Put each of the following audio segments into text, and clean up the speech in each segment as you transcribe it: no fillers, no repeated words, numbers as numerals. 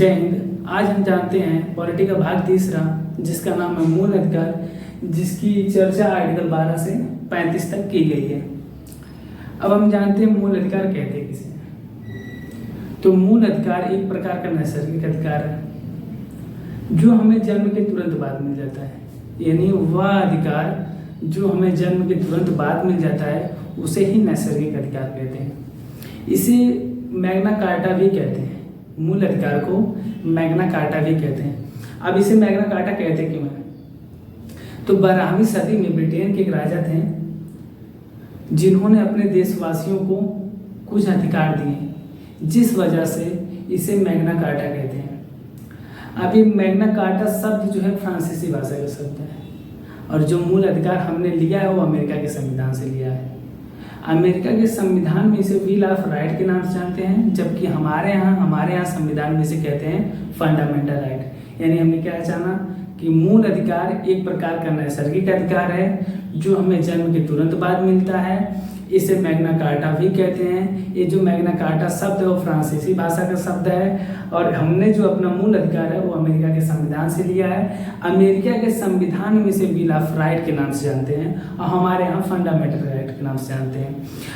जय हिंद। आज हम जानते हैं पॉलिटी का भाग तीसरा, जिसका नाम है मूल अधिकार, जिसकी चर्चा आर्टिकल 12 से 35 तक की गई है। अब हम जानते हैं मूल अधिकार कहते हैं किसे। तो मूल अधिकार एक प्रकार का नैसर्गिक अधिकार है जो हमें जन्म के तुरंत बाद मिल जाता है, यानी वह अधिकार जो हमें जन्म के तुरंत बाद मिल जाता है उसे ही नैसर्गिक अधिकार कहते हैं। इसे मैग्ना कार्टा भी कहते हैं। मूल अधिकार को मैग्ना कार्टा भी कहते हैं। अब इसे मैग्ना कार्टा कहते क्यों है? तो 12वीं सदी में ब्रिटेन के एक राजा थे जिन्होंने अपने देशवासियों को कुछ अधिकार दिए, जिस वजह से इसे मैग्ना कार्टा कहते हैं। अब ये मैग्ना कार्टा शब्द जो है फ्रांसीसी भाषा का शब्द है, और जो मूल अधिकार हमने लिया है वो अमेरिका के संविधान से लिया है। अमेरिका के संविधान में इसे बिल ऑफ राइट के नाम से जानते हैं, जबकि हमारे यहाँ संविधान में इसे कहते हैं फंडामेंटल राइट। यानी हमने क्या जाना कि मूल अधिकार एक प्रकार का नैसर्गिक अधिकार है जो हमें जन्म के तुरंत बाद मिलता है। इसे मैग्ना कार्टा भी कहते हैं। ये जो मैग्ना कार्टा शब्द है वो फ्रांसीसी भाषा का शब्द है, और हमने जो अपना मूल अधिकार है वो अमेरिका के संविधान से लिया है। अमेरिका के संविधान में इसे बिल ऑफ राइट के नाम से जानते हैं, और हमारे यहाँ फंडामेंटल राइट के नाम से जानते हैं।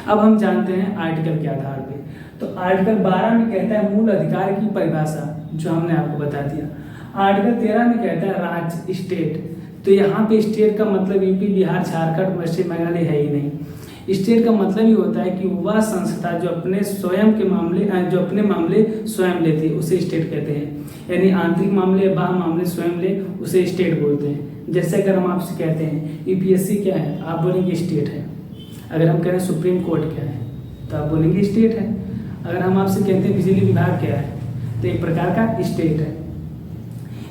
अब हम जानते हैं आर्टिकल के आधार पे। तो आर्टिकल 12 में कहता है मूल अधिकार की परिभाषा, जो हमने आपको बता दिया। आर्टिकल 13 में कहता है राज्य, स्टेट। तो यहाँ पे स्टेट का मतलब यूपी, बिहार, झारखंड, पश्चिम बंगाल है ही नहीं। स्टेट का मतलब ही होता है कि वह संस्था जो अपने मामले स्वयं लेती है उसे स्टेट कहते हैं। यानी आंतरिक मामले, बाह्य मामले स्वयं ले उसे स्टेट बोलते हैं। जैसे अगर हम आपसे कहते हैं यूपीएससी क्या है, आप बोलेंगे स्टेट है। अगर हम कहें सुप्रीम कोर्ट क्या है तो आप बोलेंगे स्टेट है। अगर हम आपसे कहते हैं बिजली विभाग क्या है तो एक प्रकार का स्टेट है।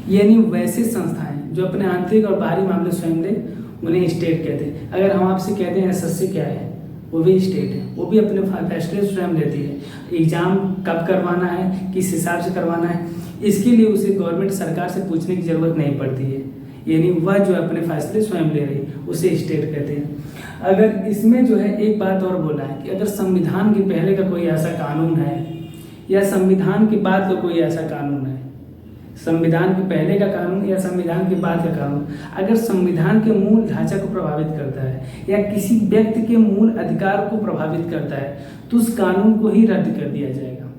यानी वैसे संस्थाएं जो अपने आंतरिक और बाहरी मामले स्वयं ले उन्हें स्टेट कहते हैं। अगर हम आपसे कहते हैं एसएससी क्या है, वो भी स्टेट है, वो भी अपने फैसले स्वयं लेती है। एग्जाम कब करवाना है, किस हिसाब से करवाना है, इसके लिए उसे गवर्नमेंट सरकार से पूछने की जरूरत नहीं पड़ती है। यानी वह जो अपने फैसले स्वयं ले रही उसे स्टेट कहते हैं। अगर इसमें जो है एक बात और बोला है कि अगर संविधान के पहले का कोई ऐसा कानून है या संविधान के बाद का कोई ऐसा कानून है, संविधान के पहले का कानून या संविधान के बाद का कानून अगर संविधान के मूल ढांचा को प्रभावित करता है या किसी व्यक्ति के मूल अधिकार को प्रभावित करता है तो उस कानून को ही रद्द कर दिया जाएगा।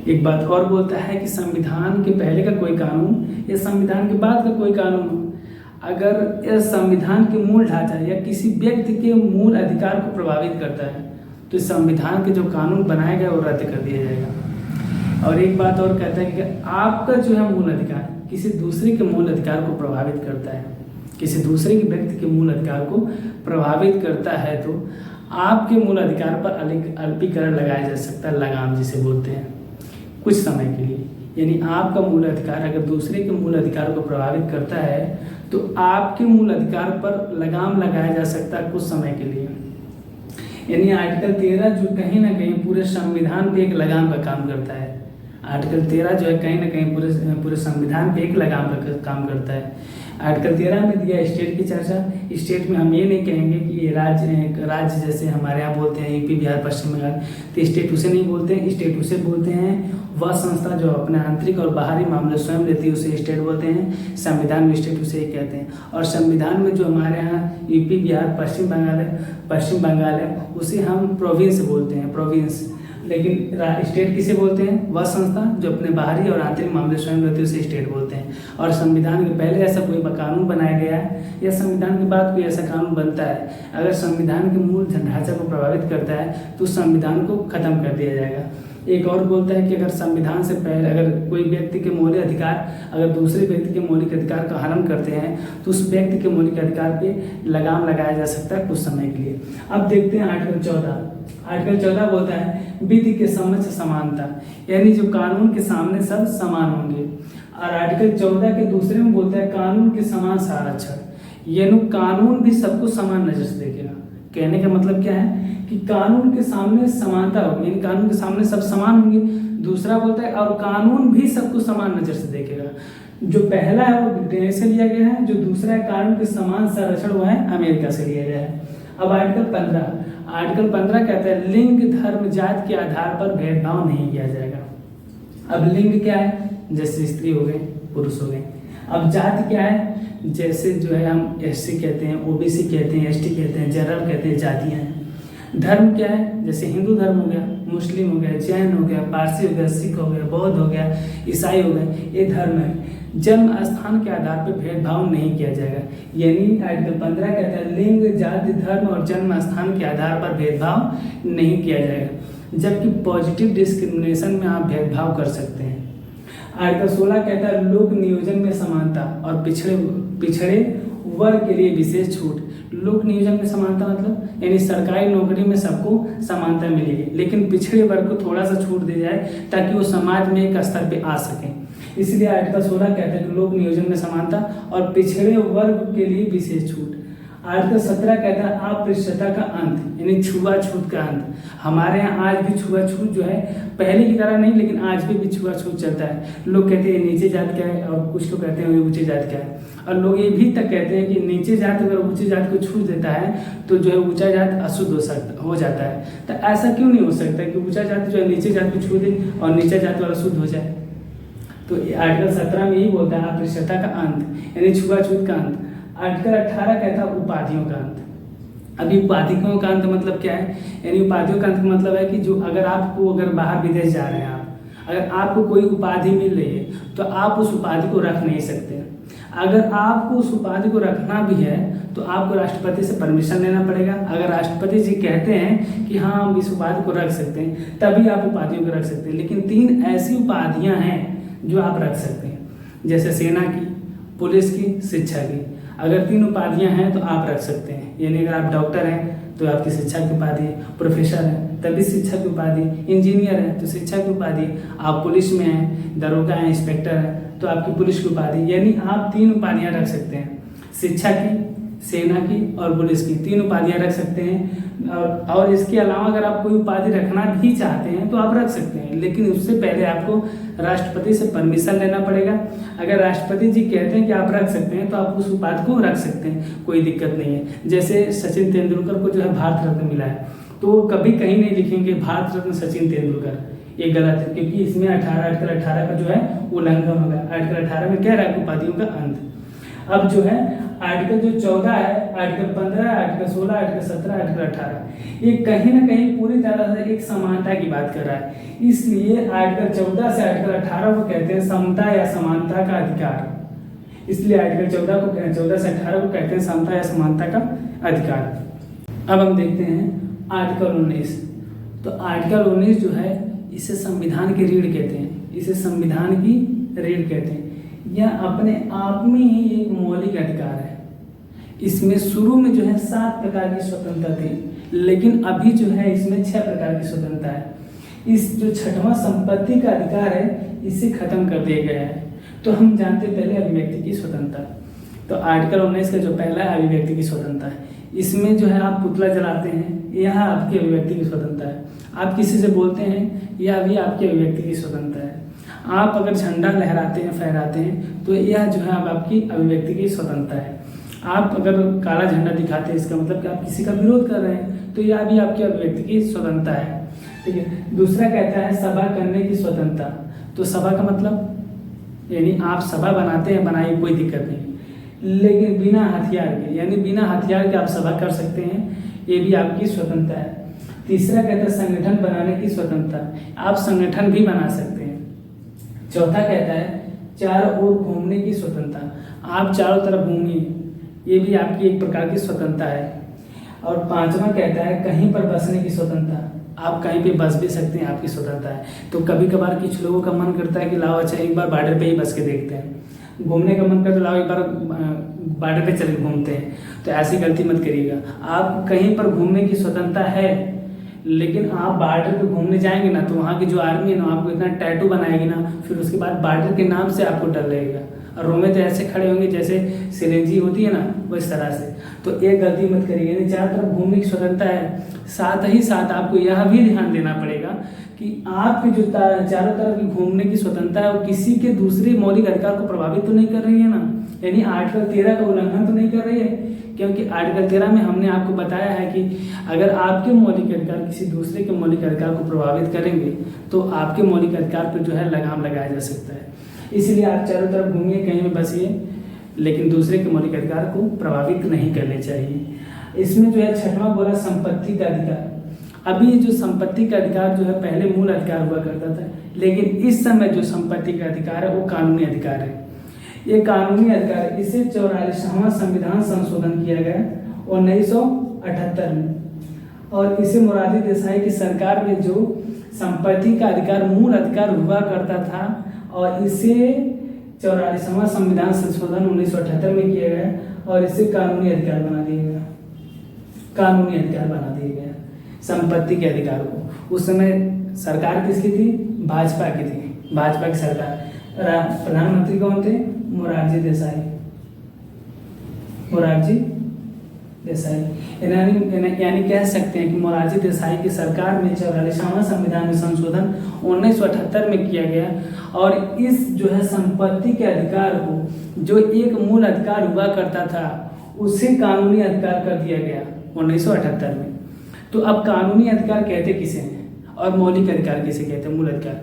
एक बात और बोलता है कि संविधान के पहले का कोई कानून या संविधान के बाद का कोई कानून हो, अगर यह संविधान के मूल ढांचा या किसी व्यक्ति के मूल अधिकार को प्रभावित करता है तो इस संविधान के जो कानून बनाए गए वो रद्द कर दिया जाएगा। और एक बात और कहता है कि आपका जो है मूल अधिकार किसी दूसरे के मूल अधिकार को प्रभावित करता है, किसी दूसरे के व्यक्ति के मूल अधिकार को प्रभावित करता है तो आपके मूल अधिकार पर अल्पीकरण लगाया जा सकता है, लगाम जिसे बोलते हैं, कुछ समय के लिए। यानी आपका मूल अधिकार अगर दूसरे के मूल अधिकार को प्रभावित करता है तो आपके मूल अधिकार पर लगाम लगाया जा सकता है कुछ समय के लिए। यानी आर्टिकल 13 जो कहीं ना कहीं पूरे संविधान पे एक लगाम का काम करता है। आर्टिकल 13 जो है कहीं ना कहीं पूरे संविधान पे एक लगाम का काम करता है। आर्टिकल 13 में दिया स्टेट की चर्चा। स्टेट में हम ये नहीं कहेंगे कि ये राज्य जैसे हमारे यहाँ बोलते हैं यूपी, बिहार, पश्चिम बंगाल, तो स्टेट उसे नहीं बोलते हैं। स्टेट उसे बोलते हैं वह संस्था जो अपने आंतरिक और बाहरी मामले स्वयं लेती है उसे स्टेट बोलते हैं। संविधान में स्टेट उसे ही कहते हैं। और संविधान में जो हमारे यहाँ यूपी, बिहार, पश्चिम बंगाल है उसे हम प्रोविंस बोलते हैं, प्रोविंस। लेकिन स्टेट किसे बोलते हैं? वह संस्था जो अपने बाहरी और आंतरिक मामले स्वयं लेती है उसे स्टेट बोलते हैं। और संविधान के पहले ऐसा कोई कानून बनाया गया है या संविधान के बाद कोई ऐसा कानून बनता है, अगर संविधान के मूल ढांचा को प्रभावित करता है तो संविधान को खत्म कर दिया जाएगा। एक और बोलता है कि अगर संविधान से पहले अगर कोई व्यक्ति के मौलिक अधिकार अगर दूसरे व्यक्ति के मौलिक अधिकार का हनन करते हैं तो उस व्यक्ति के मौलिक अधिकार पे लगाम लगाया जा सकता है कुछ समय के लिए। अब देखते हैं आर्टिकल 14। आर्टिकल 14 बोलता है विधि के समक्ष समानता, यानी जो कानून के सामने सब समान होंगे। और आर्टिकल 14 के दूसरे में बोलता है कानून के समान संरक्षण, यानी कानून भी सबको समान नजर से देखेगा। कहने का मतलब क्या है कि कानून के सामने समानता होगी, यानी कानून के सामने सब समान होंगे। दूसरा बोलता है और कानून भी सबको समान नजर से देखेगा। जो पहला है वो ब्रिटेन से लिया गया है, जो दूसरा है कानून के समान संरक्षण वो है अमेरिका से लिया गया है। अब आर्टिकल 15 कहता है लिंग, धर्म, जाति के आधार पर भेदभाव नहीं किया जाएगा। अब लिंग क्या है, जैसे स्त्री हो गए, पुरुष हो गए। अब जाति क्या है, जैसे जो है हम एससी कहते हैं, ओबीसी कहते हैं, एसटी कहते हैं, जनरल कहते हैं, जातियाँ हैं। धर्म क्या है, जैसे हिंदू धर्म हो गया, मुस्लिम हो गया, जैन हो गया, पारसी हो गया, सिख हो गया, बौद्ध हो गया, ईसाई हो गए, ये धर्म है। जन्म स्थान के आधार पर भेदभाव नहीं किया जाएगा, यानी आर्टिकल 15 कहता है लिंग, जाति, धर्म और जन्म स्थान के आधार पर भेदभाव नहीं किया जाएगा, जबकि पॉजिटिव डिस्क्रिमिनेशन में आप भेदभाव कर सकते हैं। आर्टिकल 16 कहता है लोक नियोजन में समानता और पिछड़े वर्ग के लिए विशेष छूट। लोक नियोजन में समानता मतलब यानी सरकारी नौकरी में सबको समानता मिलेगी, लेकिन पिछड़े वर्ग को थोड़ा सा छूट दी जाए ताकि वो समाज में एक स्तर पे आ सकें। इसलिए आर्टिकल 16 कहता है कि लोक नियोजन में समानता और पिछड़े वर्ग के लिए विशेष छूट। आर्टिकल 17 कहता है अस्पृश्यता का अंत, यानी छुआछूत का अंत। हमारे यहाँ आज भी छुआछूत जो है पहले की तरह नहीं, लेकिन आज भी छुआछूत चलता है। लोग कहते हैं नीचे जात क्या है और कुछ लोग कहते हैं ऊंची जात क्या है, और लोग ये भी तक कहते हैं कि नीचे जात अगर ऊंची जात को छू देता है तो जो है ऊंचा जात अशुद्ध हो जाता है। तो ऐसा क्यों नहीं हो सकता कि ऊंचा जात जो है नीचे जात को छू दे और नीचा जात वाला शुद्ध हो जाए। तो आर्टिकल 17 में यही बोलता है अस्पृश्यता का अंत यानी छुआछूत का अंत। आर्टिकल 18 कहता है उपाधियों का अंत। अभी उपाधियों का अंत मतलब क्या है, यानी उपाधियों का अंत मतलब है कि जो अगर बाहर विदेश जा रहे हैं आप, अगर आपको कोई उपाधि मिल रही है तो आप उस उपाधि को रख नहीं सकते। अगर आपको उस उपाधि को रखना भी है तो आपको राष्ट्रपति से परमिशन लेना पड़ेगा। अगर राष्ट्रपति जी कहते हैं कि हाँ हम इस उपाधि को रख सकते हैं तभी आप उपाधियों को रख सकते हैं। लेकिन 3 ऐसी उपाधियां हैं जो आप रख सकते हैं, जैसे सेना की, पुलिस की, शिक्षा की। अगर 3 उपाधियां हैं तो आप रख सकते हैं, यानी अगर आप डॉक्टर हैं तो आपकी शिक्षा की उपाधि, प्रोफेसर है तभी शिक्षा की उपाधि, इंजीनियर है तो शिक्षा की उपाधि, आप पुलिस में हैं, दरोगा है, इंस्पेक्टर है तो आपकी पुलिस की उपाधि। यानी आप 3 उपाधियां रख सकते हैं, शिक्षा की, सेना की और पुलिस की 3 उपाधियां रख सकते हैं। और इसके अलावा अगर आप कोई उपाधि रखना भी चाहते हैं तो आप रख सकते हैं, लेकिन उससे पहले आपको राष्ट्रपति से परमिशन लेना पड़ेगा। अगर राष्ट्रपति जी कहते हैं कि आप रख सकते हैं तो आप उस उपाधि को रख सकते हैं, कोई दिक्कत नहीं है। जैसे सचिन तेंदुलकर को जो है भारत रत्न मिला है, तो कभी कहीं नहीं लिखेंगे भारत रत्न सचिन तेंदुलकर, ये गलत है, क्योंकि इसमें आर्टिकल 18 का जो है उल्लंघन होगा। आर्टिकल 18 में कह रहा है उपाधियों का अंत। अब जो है आर्टिकल जो 14 है, आर्टिकल 15, आर्टिकल 16, आर्टिकल 17, आर्टिकल 18, ये कहीं ना कहीं पूरी तरह से एक समानता की बात कर रहा है। इसलिए आर्टिकल 14 से आर्टिकल 18 को कहते हैं समता या समानता का अधिकार। इसलिए आर्टिकल 14 से 18 को कहते हैं समता या समानता का अधिकार। अब हम देखते हैं आर्टिकल 19। तो आर्टिकल 19 जो है इसे संविधान की रीढ़ कहते हैं, इसे संविधान की रीढ़ कहते हैं। यह अपने आप में ही एक मौलिक अधिकार है। इसमें शुरू में जो है 7 प्रकार की स्वतंत्रता थी, लेकिन अभी जो है इसमें 6 प्रकार की स्वतंत्रता है। इस जो 6वां संपत्ति का अधिकार है इसे खत्म कर दिया गया है। तो हम जानते पहले अभिव्यक्ति की स्वतंत्रता। तो आर्टिकल 19 का जो पहला है अभिव्यक्ति की स्वतंत्रता है। इसमें जो है आप पुतला जलाते हैं, यह आपकी अभिव्यक्ति की स्वतंत्रता है। आप किसी से बोलते हैं, यह भी आपकी अभिव्यक्ति की स्वतंत्रता है। आप अगर झंडा लहराते हैं, फहराते हैं, तो यह जो है अब आपकी अभिव्यक्ति की स्वतंत्रता है। आप अगर काला झंडा दिखाते हैं, इसका मतलब कि आप किसी का विरोध कर रहे हैं, तो यह भी आपकी अभिव्यक्ति की स्वतंत्रता है। ठीक है। दूसरा कहता है सभा करने की स्वतंत्रता। तो सभा का मतलब यानी आप सभा बनाते हैं, बनाइए, कोई दिक्कत नहीं, लेकिन बिना हथियार के, यानी बिना हथियार के आप सभा कर सकते हैं, ये भी आपकी स्वतंत्रता है। तीसरा कहता है संगठन बनाने की स्वतंत्रता, आप संगठन भी बना सकते हैं। चौथा कहता है चारों ओर घूमने की स्वतंत्रता, आप चारों तरफ घूमिए, ये भी आपकी एक प्रकार की स्वतंत्रता है। और 5वां कहता है कहीं पर बसने की स्वतंत्रता, आप कहीं पे बस भी सकते हैं, आपकी स्वतंत्रता है। तो कभी कभार कुछ लोगों का मन करता है कि लाओ अच्छा एक बार बॉर्डर पे ही बस के देखते हैं, घूमने का मन करता है, लाओ एक बार बॉर्डर पे चले घूमते हैं, तो ऐसी गलती मत करिएगा। आप कहीं पर घूमने की स्वतंत्रता है, लेकिन आप बॉर्डर पे घूमने जाएंगे ना तो वहाँ की जो आर्मी है ना आपको इतना टैटू बनाएगी ना, फिर उसके बाद बॉर्डर के नाम से आपको डर लगेगा और रोमे तो ऐसे खड़े होंगे जैसे सिलेंजी होती है ना, वो इस तरह से। तो एक गलती मत करिए, यानी चारों तरफ घूमने की स्वतंत्रता है। साथ ही साथ आपको यह भी ध्यान देना पड़ेगा कि आपकी जो चारों तरफ की घूमने की स्वतंत्रता है वो किसी के दूसरे मौलिक अधिकार को प्रभावित तो नहीं कर रही है ना, यानी आर्टिकल 13 का उल्लंघन तो नहीं कर रही है। क्योंकि आर्टिकल 13 में हमने आपको बताया है कि अगर आपके मौलिक अधिकार किसी दूसरे के मौलिक अधिकार को प्रभावित करेंगे तो आपके मौलिक अधिकार पर जो है लगाम लगाया जा सकता है। इसलिए आप चारों तरफ घूमिए, कहीं में बसिए, लेकिन दूसरे के मौलिक अधिकार को प्रभावित नहीं करने चाहिए। इसमें जो है छठवां बोला संपत्ति का अधिकार। अभी जो संपत्ति का अधिकार जो है पहले मूल अधिकार हुआ करता था, लेकिन इस समय जो संपत्ति का अधिकार है वो कानूनी अधिकार है। ये कानूनी अधिकार है। इसे 44वां संविधान संशोधन किया गया 1978 में, और इसे मोरारजी देसाई की सरकार में जो संपत्ति का अधिकार मूल अधिकार हुआ करता था, और इसे 44वां संविधान संशोधन 1978 में किया गया और इसे कानूनी अधिकार बना दिया गया। कानूनी अधिकार बना दिया गया संपत्ति के अधिकार को। उस समय सरकार किसकी थी? भाजपा की थी, भाजपा की सरकार। प्रधानमंत्री कौन थे? मोरारजी देसाई, मोरारजी देसाई। यानी कह सकते हैं कि मोरारजी देसाई की सरकार में 44वां संविधान में संशोधन 1978 में किया गया, और इस जो है संपत्ति के अधिकार को जो एक मूल अधिकार हुआ करता था उसे कानूनी अधिकार कर दिया गया 1978 में। तो अब कानूनी अधिकार कहते किसे हैं और मौलिक अधिकार किसे कहते हैं? मूल अधिकार।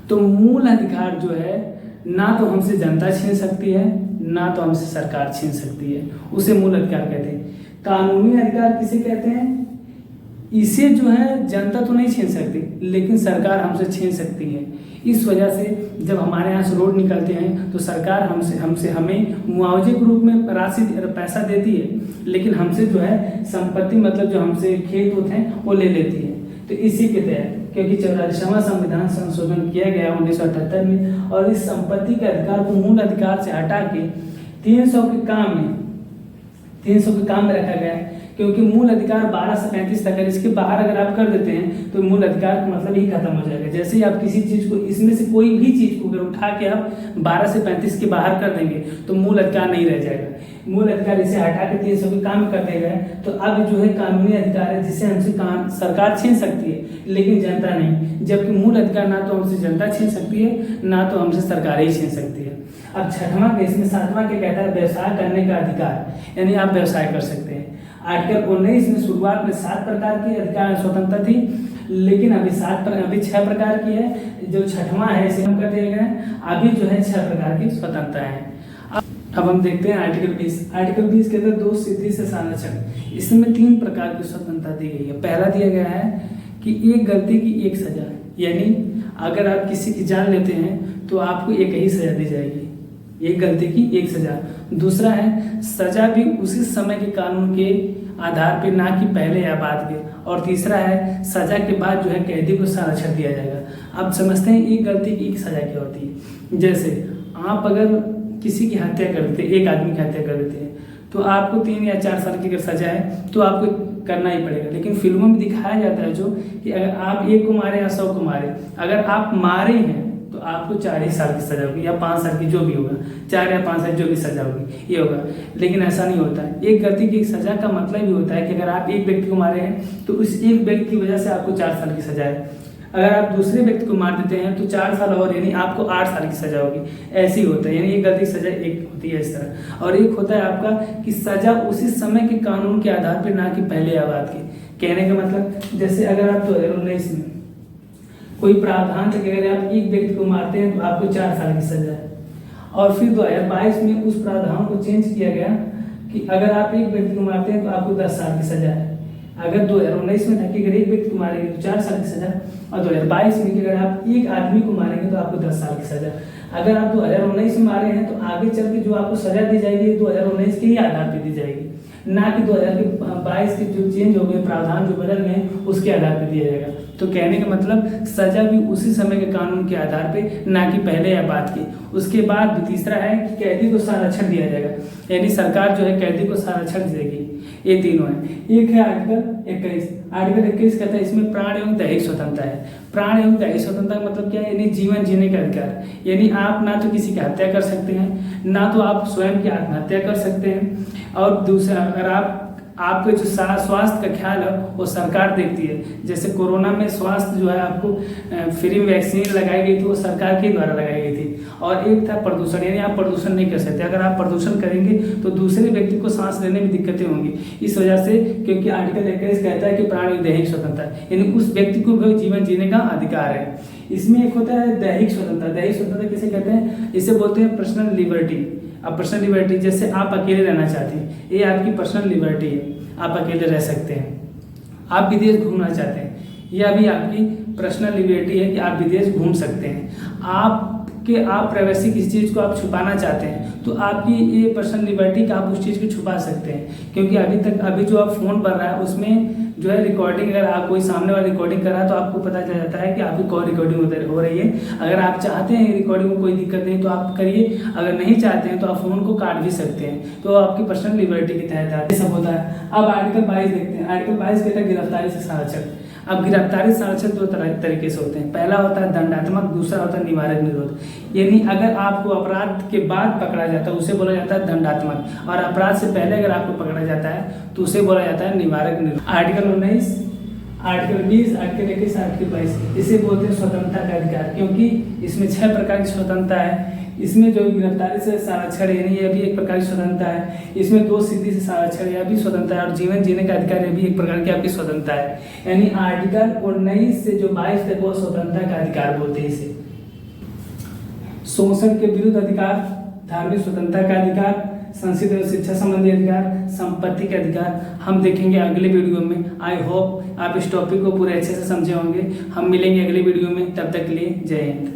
तो मूल अधिकार जो है ना तो हमसे जनता छीन सकती है, ना तो हमसे सरकार छीन सकती है, उसे मूल अधिकार कहते हैं। कानूनी अधिकार किसे कहते हैं? इसे जो है जनता तो नहीं छीन सकती, लेकिन सरकार हमसे छीन सकती है। इस वजह से जब हमारे यहाँ से रोड निकलते हैं तो सरकार हमें मुआवजे के रूप में पैसा देती है, लेकिन हमसे जो है संपत्ति मतलब जो हमसे खेत होते हैं वो ले लेती है। तो इसी के तहत क्योंकि 44वां संविधान संशोधन किया गया 1978 में, और इस संपत्ति के अधिकार को मूल अधिकार से हटा के 300 के काम में रखा गया है। क्योंकि मूल अधिकार 12 से 35 तक है, इसके बाहर अगर आप कर देते हैं तो मूल अधिकार का मतलब ही खत्म हो जाएगा। जैसे ही आप किसी चीज को, इसमें से कोई भी चीज को अगर उठा के आप 12 से 35 के बाहर कर देंगे तो मूल अधिकार नहीं रह जाएगा। मूल अधिकार इसे हटा के 300 के काम कर देगा, तो अब जो है कानूनी अधिकार है जिसे हमसे सरकार छीन सकती है, लेकिन जनता नहीं। जबकि मूल अधिकार ना तो हमसे जनता छीन सकती है, ना तो हमसे सरकार ही छीन सकती है। अब छठवां के, इसमें 7वां के कहता है व्यवसाय करने का अधिकार, यानी आप व्यवसाय कर सकते हैं। आर्टिकल 19 में शुरुआत में 7 प्रकार की अधिकार स्वतंत्रता थी, लेकिन अभी 6 प्रकार की है। जो छठवां है इसे हम कर दिया गया, अभी जो है 6 प्रकार की स्वतंत्रता है। अब हम देखते हैं आर्टिकल 20। आर्टिकल 20 के अंदर 2 सिद्धि से संरक्षण, इसमें 3 प्रकार की स्वतंत्रता दी गई है। पहला दिया गया है कि एक गलती की एक सजा, यानी अगर आप किसी की जान लेते हैं तो आपको एक ही सजा दी जाएगी, एक गलती की एक सजा। दूसरा है सजा भी उसी समय के कानून के आधार पर, ना कि पहले या बाद के। और तीसरा है सजा के बाद जो है कैदी को संरक्षण दिया जाएगा। अब समझते हैं एक गलती की एक सजा क्या होती है। जैसे आप अगर किसी की हत्या कर देते, एक आदमी की हत्या कर देते हैं, तो आपको 3 या 4 साल की अगर सजा है तो आपको करना ही पड़ेगा। लेकिन फिल्मों में दिखाया जाता है जो कि अगर आप 1 को मारे या 100 को मारे, अगर आप मारे हैं तो आपको 4 ही साल की सजा होगी, या 5 साल की, जो भी होगा, 4 या 5 साल जो भी सजा होगी ये होगा। लेकिन ऐसा नहीं होता है। एक गलती की सजा का मतलब ही होता है कि अगर आप एक व्यक्ति को मारे हैं तो उस एक व्यक्ति की वजह से आपको 4 साल की सजा है। अगर आप दूसरे व्यक्ति को मार देते हैं तो 4 साल और, यानी आपको 8 साल की सजा होगी। ऐसे ही होता है, यानी एक गलती की सजा एक होती है इस तरह। और एक होता है आपका कि सजा उसी समय के कानून के आधार पर, ना कि पहले या बाद के। कहने का मतलब जैसे अगर आप 2019 में कोई प्रावधान था कि अगर आप एक व्यक्ति को मारते हैं तो आपको 4 साल की सजा है, और फिर 2022 में उस प्रावधान को चेंज किया गया कि अगर आप एक व्यक्ति को मारते हैं तो आपको 10 साल की सजा है। अगर 2019 में था कि अगर एक व्यक्ति को मारेंगे तो 4 साल की सजा, और 2022 में कि अगर आप एक आदमी को मारेंगे तो आपको 10 साल की सजा। अगर आप 2019 में मारे हैं तो आगे चल के जो आपको सजा दी जाएगी 2019 के ही आधार पर दी जाएगी, ना कि 2022 के जो चेंज हो गए प्रावधान जो बदल गए उसके आधार पर दिया जाएगा। तो कहने का मतलब सजा भी उसी समय के कानून के आधार पे, ना कि पहले या बाद की। उसके बाद तीसरा है कि कैदी को संरक्षण दिया जाएगा, यानी सरकार जो है कैदी को संरक्षण देगी। ये तीनों है। एक है आर्टिकल 21। आर्टिकल 21 कहता है इसमें प्राण एवं दैहिक स्वतंत्रता है। प्राण एवं दैहिक स्वतंत्रता का मतलब क्या है? यानी जीवन जीने का अधिकार, यानी आप ना तो किसी की हत्या कर सकते हैं, ना तो आप स्वयं की आत्महत्या कर सकते हैं। और दूसरा, अगर आप आपके जो स्वास्थ्य का ख्याल है वो सरकार देखती है। जैसे कोरोना में स्वास्थ्य जो है आपको फ्री में वैक्सीन लगाई गई थी, वो सरकार के द्वारा लगाई गई थी। और एक था प्रदूषण, यानी आप प्रदूषण नहीं कर सकते। अगर आप प्रदूषण करेंगे तो दूसरे व्यक्ति को सांस लेने में दिक्कतें होंगी। इस वजह से, क्योंकि आर्टिकल 21 कहता है कि प्राण दैहिक स्वतंत्रता, यानी उस व्यक्ति को भी जीवन जीने का अधिकार है। इसमें एक होता है दैहिक स्वतंत्रता। दैहिक स्वतंत्रता किसे कहते हैं? इसे बोलते हैं पर्सनल लिबर्टी। अब पर्सनल लिबर्टी, जैसे आप अकेले रहना चाहते हैं, ये आपकी पर्सनल लिबर्टी है, आप अकेले रह सकते हैं। आप विदेश घूमना चाहते हैं, यह भी आपकी पर्सनल लिबर्टी है कि आप विदेश घूम सकते हैं। आप प्राइवेसी किसी चीज़ को आप छुपाना चाहते हैं तो आपकी ये पर्सनल लिबर्टी कि आप उस चीज़ को छुपा सकते हैं। क्योंकि अभी जो आप फोन पर रहा है उसमें जो है रिकॉर्डिंग, अगर आप कोई सामने वाला रिकॉर्डिंग कर रहा है तो आपको पता चल जाता है कि आपकी कौन रिकॉर्डिंग हो रही है। अगर आप चाहते हैं रिकॉर्डिंग में कोई दिक्कत नहीं तो आप करिए, अगर नहीं चाहते हैं तो आप फोन को काट भी सकते हैं। तो आपकी पर्सनल लिबर्टी के तहत ये सब होता है। अब आर्टिकल 22 देखते हैं। आर्टिकल 22 कहता है गिरफ्तारी से संरक्षण। अब गिरफ्तारी संरक्षण दो तरीके से होते हैं। पहला होता है दंडात्मक, दूसरा होता है निवारक निरोध। यानी अगर आपको अपराध के बाद पकड़ा जाता है उसे बोला जाता है दंडात्मक, और अपराध से पहले अगर आपको पकड़ा जाता है तो उसे बोला जाता है निवारक निरोध। आर्टिकल 19, आर्टिकल 20, आर्टिकल 21, आर्टिकल 22 इसे बोलते हैं स्वतंत्रता का अधिकार, क्योंकि इसमें 6 प्रकार की स्वतंत्रता है। इसमें जो गिरफ्तारी से संरक्षण, यानी यह भी एक प्रकार की स्वतंत्रता है। इसमें 2 सिद्धि से संरक्षण, यह भी स्वतंत्रता है। और जीवन जीने का अधिकार, यह भी एक प्रकार की आपकी स्वतंत्रता है। यानी आर्टिकल 19 से जो 22 तक वो स्वतंत्रता का अधिकार बोलते हैं इसे। शोषण के विरुद्ध अधिकार, धार्मिक स्वतंत्रता का अधिकार, संस्कृति और शिक्षा संबंधी अधिकार, संपत्ति के अधिकार हम देखेंगे अगले वीडियो में। आई होप आप इस टॉपिक को पूरे अच्छे से समझे होंगे। हम मिलेंगे अगले वीडियो में, तब तक के लिए जय हिंद।